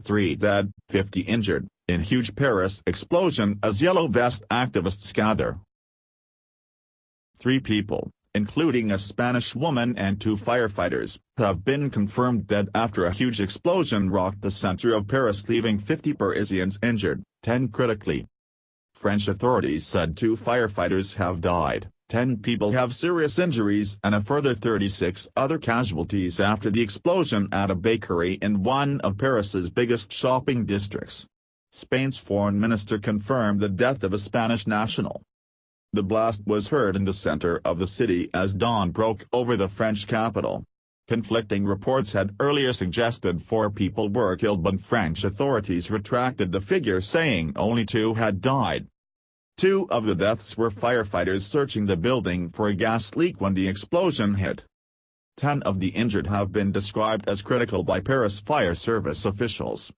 3 dead, 50 injured, in huge Paris explosion as yellow vest activists gather. 3 people, including a Spanish woman and 2 firefighters, have been confirmed dead after a huge explosion rocked the center of Paris, leaving 50 Parisians injured, 10 critically. French authorities said 2 firefighters have died, 10 people have serious injuries and a further 36 other casualties after the explosion at a bakery in one of Paris's biggest shopping districts. Spain's foreign minister confirmed the death of a Spanish national. The blast was heard in the center of the city as dawn broke over the French capital. Conflicting reports had earlier suggested 4 people were killed, but French authorities retracted the figure, saying only 2 had died. 2 of the deaths were firefighters searching the building for a gas leak when the explosion hit. 10 of the injured have been described as critical by Paris fire service officials.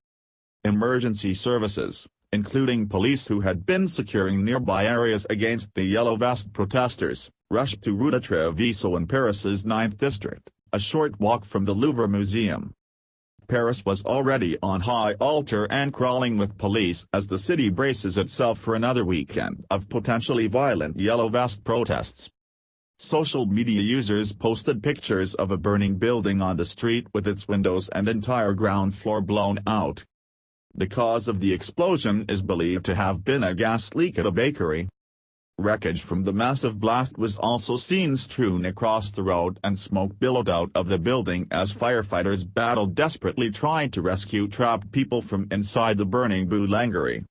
Emergency services, including police who had been securing nearby areas against the Yellow Vest protesters, rushed to Rue de Treviso in Paris's 9th district, a short walk from the Louvre Museum. Paris was already on high alert and crawling with police as the city braces itself for another weekend of potentially violent Yellow Vest protests. Social media users posted pictures of a burning building on the street with its windows and entire ground floor blown out. The cause of the explosion is believed to have been a gas leak at a bakery. Wreckage from the massive blast was also seen strewn across the road, and smoke billowed out of the building as firefighters battled desperately trying to rescue trapped people from inside the burning boulangerie.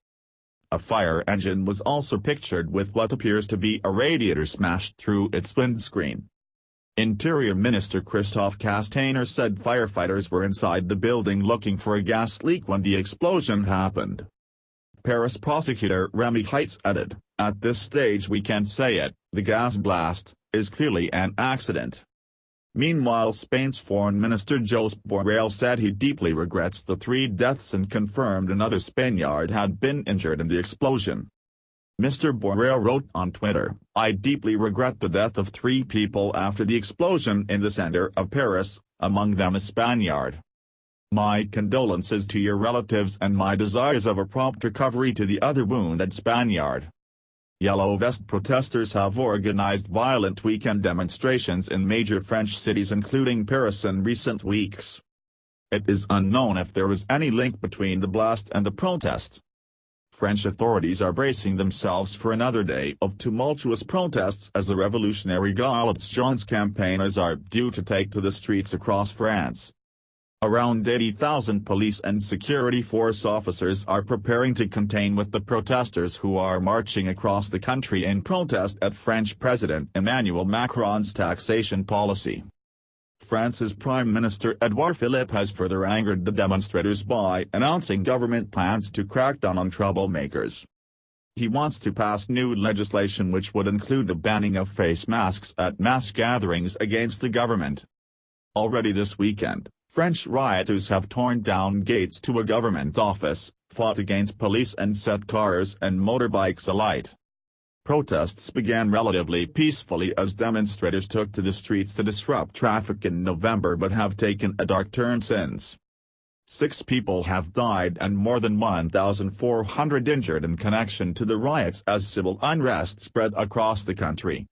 A fire engine was also pictured with what appears to be a radiator smashed through its windscreen. Interior Minister Christophe Castaner said firefighters were inside the building looking for a gas leak when the explosion happened. Paris prosecutor Remy Heitz added, "At this stage we can't say it, the gas blast is clearly an accident." Meanwhile, Spain's Foreign Minister Josep Borrell said he deeply regrets the 3 deaths and confirmed another Spaniard had been injured in the explosion. Mr. Borrell wrote on Twitter, "I deeply regret the death of 3 people after the explosion in the center of Paris, among them a Spaniard. My condolences to your relatives and my desires of a prompt recovery to the other wounded Spaniard." Yellow Vest protesters have organized violent weekend demonstrations in major French cities including Paris in recent weeks. It is unknown if there was any link between the blast and the protest. French authorities are bracing themselves for another day of tumultuous protests as the Revolutionary Gilets Jaunes campaigners are due to take to the streets across France. Around 80,000 police and security force officers are preparing to contain with the protesters who are marching across the country in protest at French President Emmanuel Macron's taxation policy. France's Prime Minister Edouard Philippe has further angered the demonstrators by announcing government plans to crack down on troublemakers. He wants to pass new legislation which would include the banning of face masks at mass gatherings against the government. Already this weekend, French rioters have torn down gates to a government office, fought against police and set cars and motorbikes alight. Protests began relatively peacefully as demonstrators took to the streets to disrupt traffic in November but have taken a dark turn since. 6 people have died and more than 1,400 injured in connection to the riots as civil unrest spread across the country.